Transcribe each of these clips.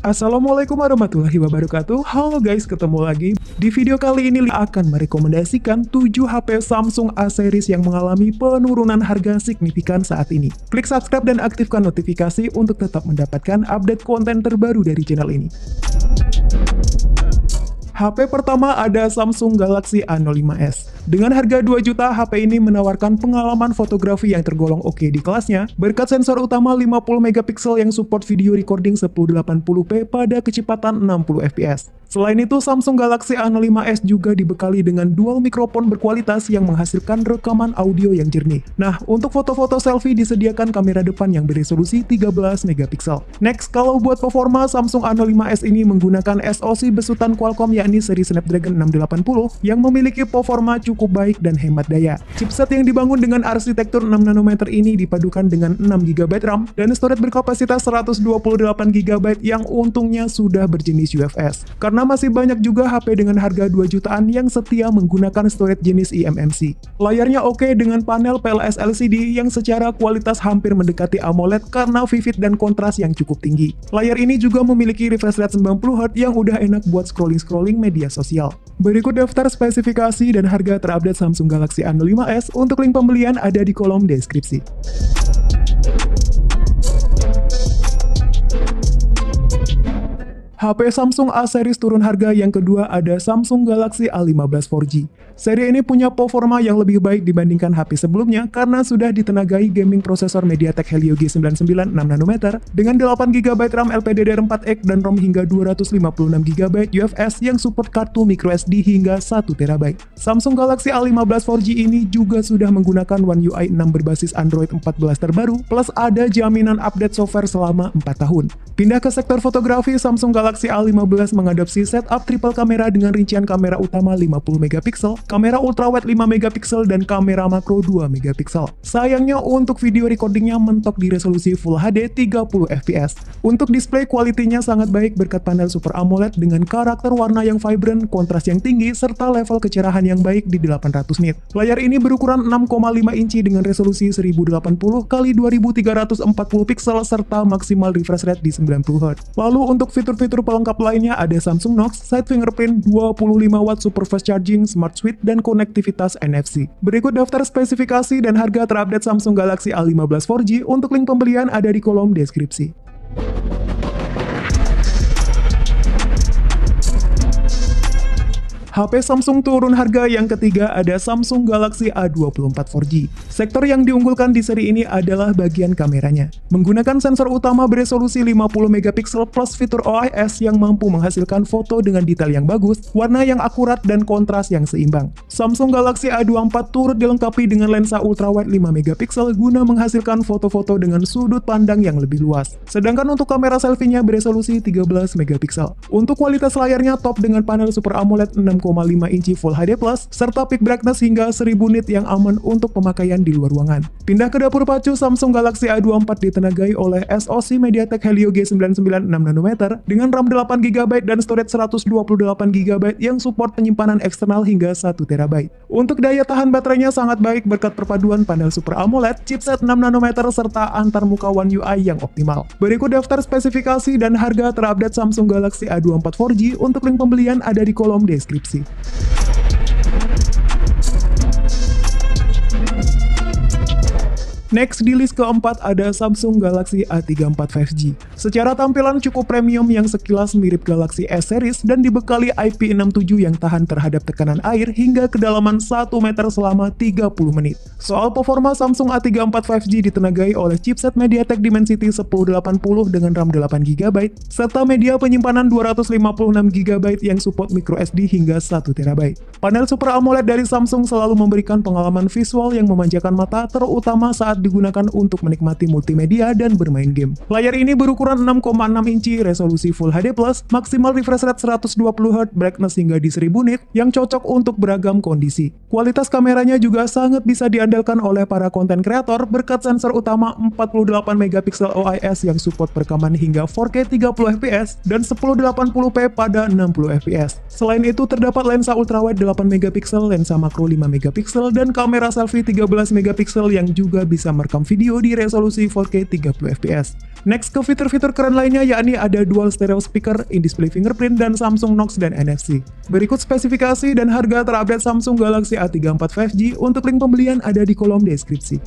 Assalamualaikum warahmatullahi wabarakatuh. Halo guys, ketemu lagi. Di video kali ini akan merekomendasikan 7 HP Samsung A series yang mengalami penurunan harga signifikan saat ini. Klik subscribe dan aktifkan notifikasi untuk tetap mendapatkan update konten terbaru dari channel ini. HP pertama ada Samsung Galaxy A05s. Dengan harga 2 juta, HP ini menawarkan pengalaman fotografi yang tergolong oke di kelasnya, berkat sensor utama 50 megapiksel yang support video recording 1080p pada kecepatan 60 fps. Selain itu, Samsung Galaxy A05s juga dibekali dengan dual mikrofon berkualitas yang menghasilkan rekaman audio yang jernih. Nah, untuk foto-foto selfie disediakan kamera depan yang beresolusi 13 megapiksel. Next, kalau buat performa, Samsung A05s ini menggunakan SoC besutan Qualcomm yakni seri Snapdragon 680 yang memiliki performa cukup baik dan hemat daya. Chipset yang dibangun dengan arsitektur 6 nanometer ini dipadukan dengan 6GB RAM dan storage berkapasitas 128GB yang untungnya sudah berjenis UFS. Karena masih banyak juga HP dengan harga 2 jutaan yang setia menggunakan storage jenis eMMC. Layarnya oke dengan panel PLS LCD yang secara kualitas hampir mendekati AMOLED karena vivid dan kontras yang cukup tinggi. Layar ini juga memiliki refresh rate 90Hz yang udah enak buat scrolling-scrolling media sosial. Berikut daftar spesifikasi dan harga terupdate Samsung Galaxy A05s. Untuk link pembelian ada di kolom deskripsi. HP Samsung A series turun harga yang kedua ada Samsung Galaxy A15 4G. Seri ini punya performa yang lebih baik dibandingkan HP sebelumnya karena sudah ditenagai gaming prosesor MediaTek Helio G99 6nm dengan 8GB RAM LPDDR4X dan ROM hingga 256GB UFS yang support kartu microSD hingga 1TB. Samsung Galaxy A15 4G ini juga sudah menggunakan One UI 6 berbasis Android 14 terbaru, plus ada jaminan update software selama 4 tahun. Pindah ke sektor fotografi, Samsung Galaxy A15 mengadopsi setup triple kamera dengan rincian kamera utama 50MP, kamera ultrawide 5MP, dan kamera makro 2MP. Sayangnya untuk video recordingnya mentok di resolusi Full HD 30fps. Untuk display kualitinya sangat baik berkat panel Super AMOLED dengan karakter warna yang vibrant, kontras yang tinggi, serta level kecerahan yang baik di 800 nit. Layar ini berukuran 6,5 inci dengan resolusi 1080x2340 piksel serta maksimal refresh rate di 90Hz. Lalu untuk fitur-fitur pelengkap lainnya ada Samsung Knox, side fingerprint, 25W super fast charging, smart switch, dan konektivitas NFC. Berikut daftar spesifikasi dan harga terupdate Samsung Galaxy A15 4G. Untuk link pembelian ada di kolom deskripsi. HP Samsung turun harga yang ketiga ada Samsung Galaxy A24 4G. Sektor yang diunggulkan di seri ini adalah bagian kameranya. Menggunakan sensor utama beresolusi 50MP plus fitur OIS yang mampu menghasilkan foto dengan detail yang bagus, warna yang akurat, dan kontras yang seimbang. Samsung Galaxy A24 turut dilengkapi dengan lensa ultrawide 5MP guna menghasilkan foto-foto dengan sudut pandang yang lebih luas. Sedangkan untuk kamera selfie-nya beresolusi 13MP. Untuk kualitas layarnya top dengan panel Super AMOLED 6,5 inci Full HD+, serta peak brightness hingga 1000 nit yang aman untuk pemakaian di luar ruangan. Pindah ke dapur pacu, Samsung Galaxy A24 ditenagai oleh SoC MediaTek Helio G99 6nm dengan RAM 8GB dan storage 128GB yang support penyimpanan eksternal hingga 1TB. Untuk daya tahan baterainya sangat baik berkat perpaduan panel Super AMOLED, chipset 6nm serta antarmuka One UI yang optimal. Berikut daftar spesifikasi dan harga terupdate Samsung Galaxy A24 4G. Untuk link pembelian ada di kolom deskripsi. Next, di list keempat ada Samsung Galaxy A34 5G. Secara tampilan cukup premium yang sekilas mirip Galaxy S series dan dibekali IP67 yang tahan terhadap tekanan air hingga kedalaman 1 meter selama 30 menit. Soal performa, Samsung A34 5G ditenagai oleh chipset MediaTek Dimensity 1080 dengan RAM 8GB serta media penyimpanan 256GB yang support microSD hingga 1TB. Panel Super AMOLED dari Samsung selalu memberikan pengalaman visual yang memanjakan mata, terutama saat digunakan untuk menikmati multimedia dan bermain game. Layar ini berukuran 6,6 inci, resolusi Full HD+, maksimal refresh rate 120Hz, brightness hingga di 1000 nit, yang cocok untuk beragam kondisi. Kualitas kameranya juga sangat bisa diandalkan oleh para konten kreator berkat sensor utama 48MP OIS yang support perekaman hingga 4K 30fps dan 1080p pada 60fps. Selain itu, terdapat lensa ultrawide 8MP, lensa makro 5MP, dan kamera selfie 13MP yang juga bisa bisa merekam video di resolusi 4K 30fps. Next ke fitur-fitur keren lainnya yakni ada dual stereo speaker, in-display fingerprint, dan Samsung Knox dan NFC. Berikut spesifikasi dan harga terupdate Samsung Galaxy A34 5G, untuk link pembelian ada di kolom deskripsi.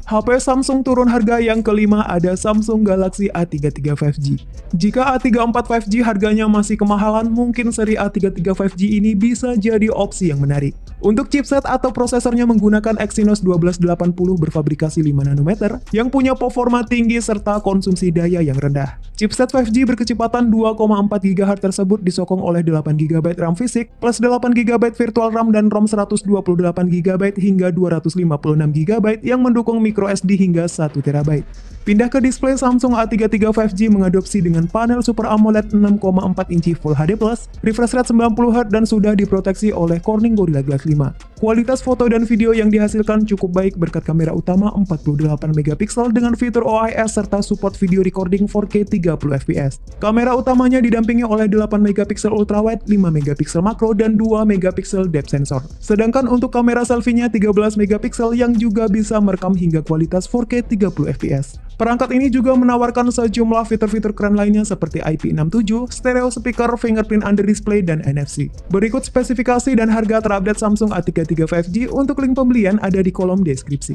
HP Samsung turun harga yang kelima ada Samsung Galaxy A33 5G. Jika A34 5G harganya masih kemahalan, mungkin seri A33 5G ini bisa jadi opsi yang menarik. Untuk chipset atau prosesornya menggunakan Exynos 1280 berfabrikasi 5nm yang punya performa tinggi serta konsumsi daya yang rendah. Chipset 5G berkecepatan 2,4 GHz tersebut disokong oleh 8GB RAM fisik plus 8GB virtual RAM dan ROM 128GB hingga 256GB yang mendukung microSD hingga 1TB. Pindah ke display, Samsung A33 5G mengadopsi dengan panel Super AMOLED 6,4 inci Full HD+, refresh rate 90Hz dan sudah diproteksi oleh Corning Gorilla Glass 5. Kualitas foto dan video yang dihasilkan cukup baik berkat kamera utama 48MP dengan fitur OIS serta support video recording 4K 30fps. Kamera utamanya didampingi oleh 8MP ultrawide, 5MP makro, dan 2MP depth sensor. Sedangkan untuk kamera selfie-nya 13MP yang juga bisa merekam hingga kualitas 4K 30fps. Perangkat ini juga menawarkan sejumlah fitur-fitur keren lainnya seperti IP67, stereo speaker, fingerprint under display, dan NFC. Berikut spesifikasi dan harga terupdate Samsung A33 5G, untuk link pembelian ada di kolom deskripsi.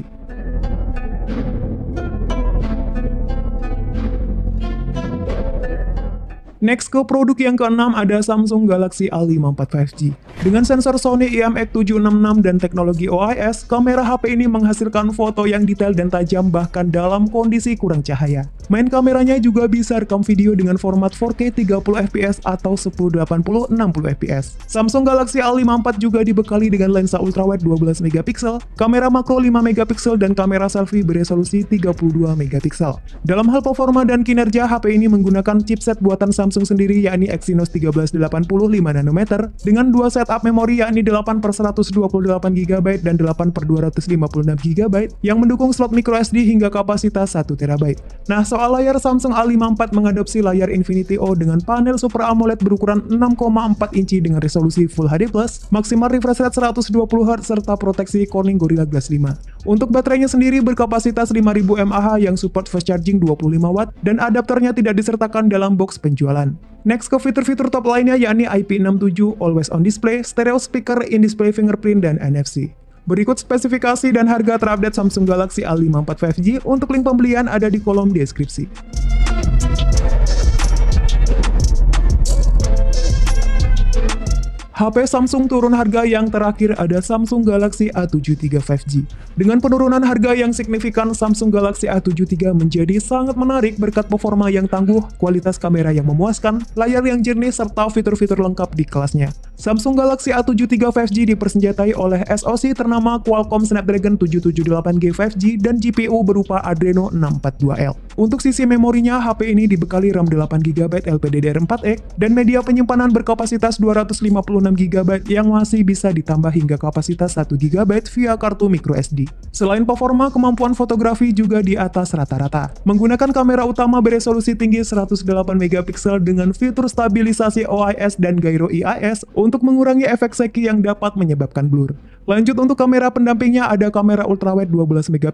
Next ke produk yang keenam ada Samsung Galaxy A54 5G. Dengan sensor Sony IMX766 dan teknologi OIS, kamera HP ini menghasilkan foto yang detail dan tajam bahkan dalam kondisi kurang cahaya. Main kameranya juga bisa rekam video dengan format 4K 30fps atau 1080 60fps. Samsung Galaxy A54 juga dibekali dengan lensa ultrawide 12MP, kamera makro 5MP, dan kamera selfie beresolusi 32MP. Dalam hal performa dan kinerja, HP ini menggunakan chipset buatan Samsung sendiri yakni Exynos 1380 5nm dengan dua setup memori yakni 8/128GB dan 8/256GB yang mendukung slot microSD hingga kapasitas 1TB. Nah, soal layar, Samsung A54 mengadopsi layar Infinity O dengan panel Super AMOLED berukuran 6,4 inci dengan resolusi Full HD+, maksimal refresh rate 120Hz serta proteksi Corning Gorilla Glass 5. Untuk baterainya sendiri berkapasitas 5000 mAh yang support fast charging 25W dan adapternya tidak disertakan dalam box penjualan. Next ke fitur-fitur top lainnya yakni IP67, Always On Display, stereo speaker, in-display fingerprint, dan NFC. Berikut spesifikasi dan harga terupdate Samsung Galaxy A54 5G, untuk link pembelian ada di kolom deskripsi. HP Samsung turun harga yang terakhir ada Samsung Galaxy A73 5G. Dengan penurunan harga yang signifikan, Samsung Galaxy A73 menjadi sangat menarik berkat performa yang tangguh, kualitas kamera yang memuaskan, layar yang jernih, serta fitur-fitur lengkap di kelasnya. Samsung Galaxy A73 5G dipersenjatai oleh SoC ternama Qualcomm Snapdragon 778G 5G dan GPU berupa Adreno 642L. Untuk sisi memorinya, HP ini dibekali RAM 8GB LPDDR4X dan media penyimpanan berkapasitas 256GB yang masih bisa ditambah hingga kapasitas 1GB via kartu microSD. Selain performa, kemampuan fotografi juga di atas rata-rata. Menggunakan kamera utama beresolusi tinggi 108MP dengan fitur stabilisasi OIS dan gyro IIS untuk mengurangi efek shaky yang dapat menyebabkan blur. Lanjut, untuk kamera pendampingnya ada kamera ultrawide 12MP,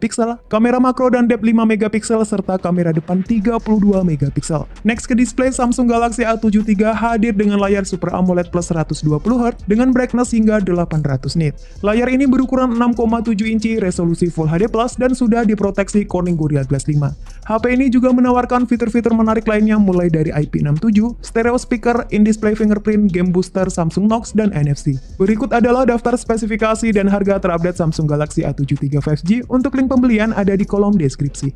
kamera makro dan depth 5MP, serta kamera depan 32MP. Next ke display, Samsung Galaxy A73 hadir dengan layar Super AMOLED plus 120Hz dengan brightness hingga 800 nit. Layar ini berukuran 6,7 inci, resolusi Full HD+, dan sudah diproteksi Corning Gorilla Glass 5. HP ini juga menawarkan fitur-fitur menarik lainnya mulai dari IP67, stereo speaker, in-display fingerprint, game booster, Samsung Knox, dan NFC. Berikut adalah daftar spesifikasi dan harga terupdate Samsung Galaxy A73 5G, untuk link pembelian ada di kolom deskripsi.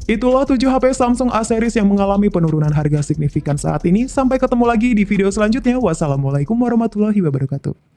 Itulah 7 HP Samsung A series yang mengalami penurunan harga signifikan saat ini. Sampai ketemu lagi di video selanjutnya. Wassalamualaikum warahmatullahi wabarakatuh.